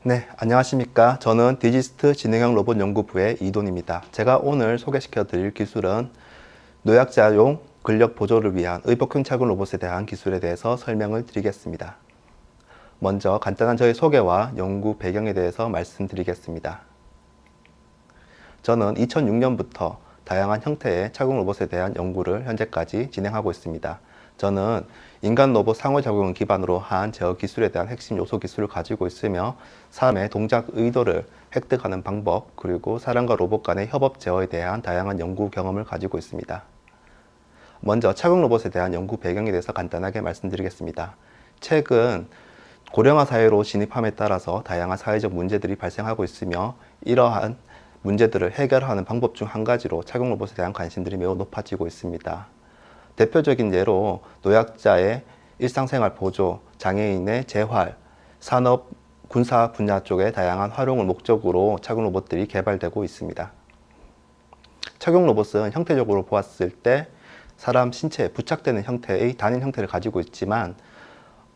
네, 안녕하십니까. 저는 디지스트 지능형 로봇 연구부의 이돈입니다. 제가 오늘 소개시켜 드릴 기술은 노약자용 근력 보조를 위한 의복형 착용 로봇에 대한 기술에 대해서 설명을 드리겠습니다. 먼저 간단한 저의 소개와 연구 배경에 대해서 말씀드리겠습니다. 저는 2006년부터 다양한 형태의 착용 로봇에 대한 연구를 현재까지 진행하고 있습니다. 저는 인간 로봇 상호작용을 기반으로 한 제어 기술에 대한 핵심 요소 기술을 가지고 있으며 사람의 동작 의도를 획득하는 방법, 그리고 사람과 로봇 간의 협업 제어에 대한 다양한 연구 경험을 가지고 있습니다. 먼저 착용 로봇에 대한 연구 배경에 대해서 간단하게 말씀드리겠습니다. 최근 고령화 사회로 진입함에 따라서 다양한 사회적 문제들이 발생하고 있으며 이러한 문제들을 해결하는 방법 중 한 가지로 착용 로봇에 대한 관심들이 매우 높아지고 있습니다. 대표적인 예로 노약자의 일상생활 보조, 장애인의 재활, 산업, 군사 분야 쪽의 다양한 활용을 목적으로 착용 로봇들이 개발되고 있습니다. 착용 로봇은 형태적으로 보았을 때 사람 신체에 부착되는 형태의 단일 형태를 가지고 있지만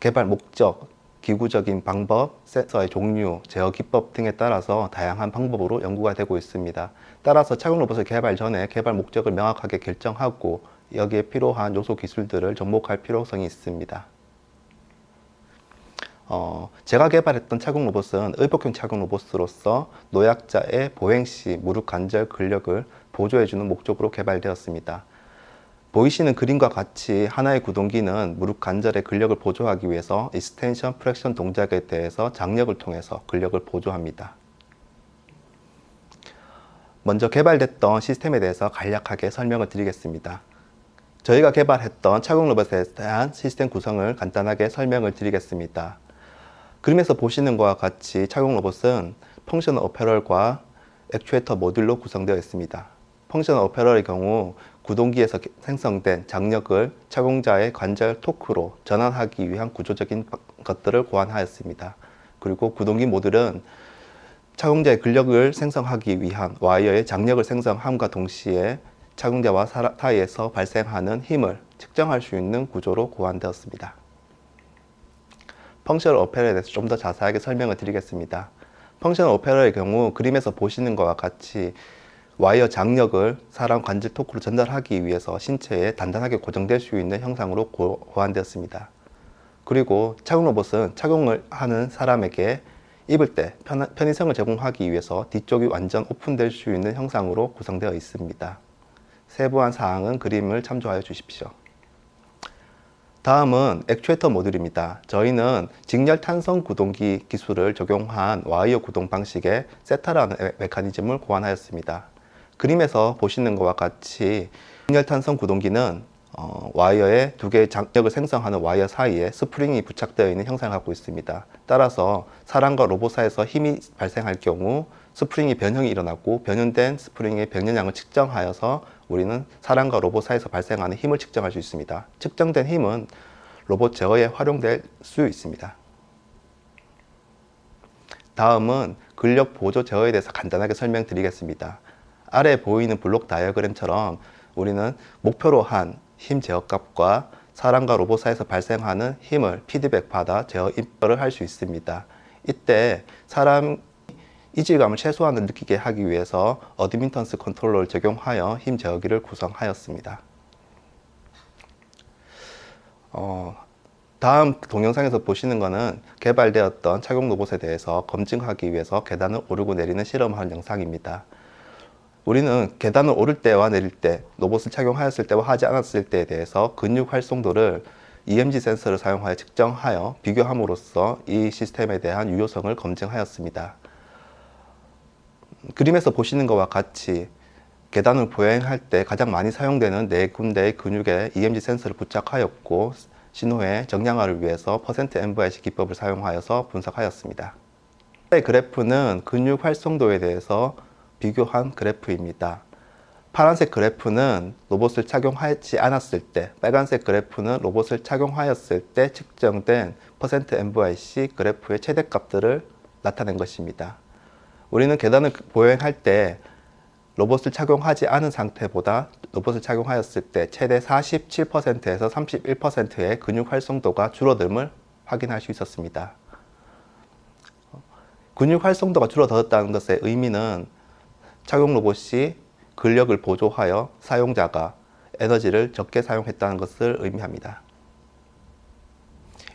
개발 목적, 기구적인 방법, 센서의 종류, 제어 기법 등에 따라서 다양한 방법으로 연구가 되고 있습니다. 따라서 착용 로봇을 개발 전에 개발 목적을 명확하게 결정하고 여기에 필요한 요소 기술들을 접목할 필요성이 있습니다. 제가 개발했던 착용 로봇은 의복형 착용 로봇으로서 노약자의 보행 시 무릎 관절 근력을 보조해주는 목적으로 개발되었습니다. 보이시는 그림과 같이 하나의 구동기는 무릎 관절의 근력을 보조하기 위해서 익스텐션 프렉션 동작에 대해서 장력을 통해서 근력을 보조합니다. 먼저 개발됐던 시스템에 대해서 간략하게 설명을 드리겠습니다. 저희가 개발했던 착용 로봇에 대한 시스템 구성을 간단하게 설명을 드리겠습니다. 그림에서 보시는 것과 같이 착용 로봇은 펑셔널 어페럴과 액추에이터 모듈로 구성되어 있습니다. 펑셔널 어페럴의 경우 구동기에서 생성된 장력을 착용자의 관절 토크로 전환하기 위한 구조적인 것들을 고안하였습니다. 그리고 구동기 모듈은 착용자의 근력을 생성하기 위한 와이어의 장력을 생성함과 동시에 착용자와 사이에서 발생하는 힘을 측정할 수 있는 구조로 고안되었습니다. 펑셔널 어페럴에 대해서 좀 더 자세하게 설명을 드리겠습니다. 펑셔널 어페럴의 경우 그림에서 보시는 것과 같이 와이어 장력을 사람 관절 토크로 전달하기 위해서 신체에 단단하게 고정될 수 있는 형상으로 고안되었습니다. 그리고 착용 로봇은 착용을 하는 사람에게 입을 때 편의성을 제공하기 위해서 뒤쪽이 완전 오픈될 수 있는 형상으로 구성되어 있습니다. 세부한 사항은 그림을 참조하여 주십시오. 다음은 액추에이터 모듈입니다. 저희는 직렬 탄성 구동기 기술을 적용한 와이어 구동 방식의 세타라는 메커니즘을 고안하였습니다. 그림에서 보시는 것과 같이 직렬 탄성 구동기는 와이어의 두 개의 장력을 생성하는 와이어 사이에 스프링이 부착되어 있는 형상을 갖고 있습니다. 따라서 사람과 로봇 사이에서 힘이 발생할 경우 스프링이 변형이 일어나고 변형된 스프링의 변연량을 측정하여서 우리는 사람과 로봇 사이에서 발생하는 힘을 측정할 수 있습니다. 측정된 힘은 로봇 제어에 활용될 수 있습니다. 다음은 근력 보조 제어에 대해서 간단하게 설명드리겠습니다. 아래 보이는 블록 다이어그램처럼 우리는 목표로 한 힘 제어값과 사람과 로봇 사이에서 발생하는 힘을 피드백 받아 제어 입력을 할 수 있습니다. 이때 사람 이질감을 최소한으로 느끼게 하기 위해서 어드미턴스 컨트롤러를 적용하여 힘 제어기를 구성하였습니다. 다음 동영상에서 보시는 것은 개발되었던 착용 로봇에 대해서 검증하기 위해서 계단을 오르고 내리는 실험한 영상입니다. 우리는 계단을 오를 때와 내릴 때, 로봇을 착용하였을 때와 하지 않았을 때에 대해서 근육 활성도를 EMG 센서를 사용하여 측정하여 비교함으로써 이 시스템에 대한 유효성을 검증하였습니다. 그림에서 보시는 것과 같이 계단을 보행할 때 가장 많이 사용되는 네 군데의 근육에 EMG 센서를 부착하였고 신호의 정량화를 위해서 %MVIC 기법을 사용하여서 분석하였습니다. 이 그래프는 근육 활성도에 대해서 비교한 그래프입니다. 파란색 그래프는 로봇을 착용하지 않았을 때, 빨간색 그래프는 로봇을 착용하였을 때 측정된 %MVIC 그래프의 최대값들을 나타낸 것입니다. 우리는 계단을 보행할 때 로봇을 착용하지 않은 상태보다 로봇을 착용하였을 때 최대 47%에서 31%의 근육 활성도가 줄어듦을 확인할 수 있었습니다. 근육 활성도가 줄어들었다는 것의 의미는 착용 로봇이 근력을 보조하여 사용자가 에너지를 적게 사용했다는 것을 의미합니다.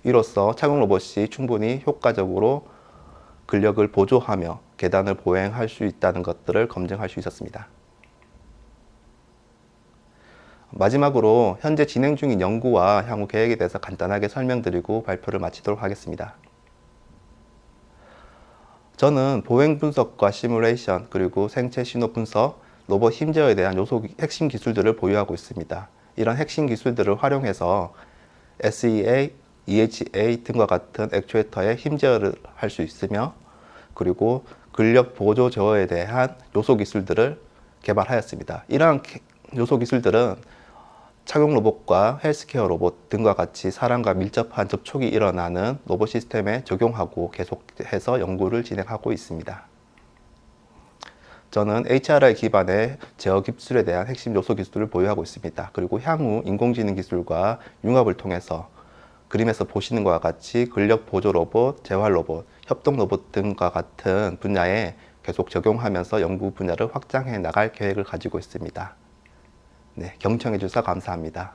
이로써 착용 로봇이 충분히 효과적으로 근력을 보조하며 계단을 보행할 수 있다는 것들을 검증할 수 있었습니다. 마지막으로 현재 진행 중인 연구와 향후 계획에 대해서 간단하게 설명드리고 발표를 마치도록 하겠습니다. 저는 보행 분석과 시뮬레이션, 그리고 생체 신호 분석, 로봇 힘 제어에 대한 핵심 기술들을 보유하고 있습니다. 이런 핵심 기술들을 활용해서 SEA, EHA 등과 같은 액추에이터의 힘 제어를 할 수 있으며, 그리고 근력 보조 제어에 대한 요소 기술들을 개발하였습니다. 이러한 요소 기술들은 착용 로봇과 헬스케어 로봇 등과 같이 사람과 밀접한 접촉이 일어나는 로봇 시스템에 적용하고 계속해서 연구를 진행하고 있습니다. 저는 HRI 기반의 제어 기술에 대한 핵심 요소 기술을 보유하고 있습니다. 그리고 향후 인공지능 기술과 융합을 통해서 그림에서 보시는 것과 같이 근력 보조 로봇, 재활 로봇, 협동 로봇 등과 같은 분야에 계속 적용하면서 연구 분야를 확장해 나갈 계획을 가지고 있습니다. 네, 경청해 주셔서 감사합니다.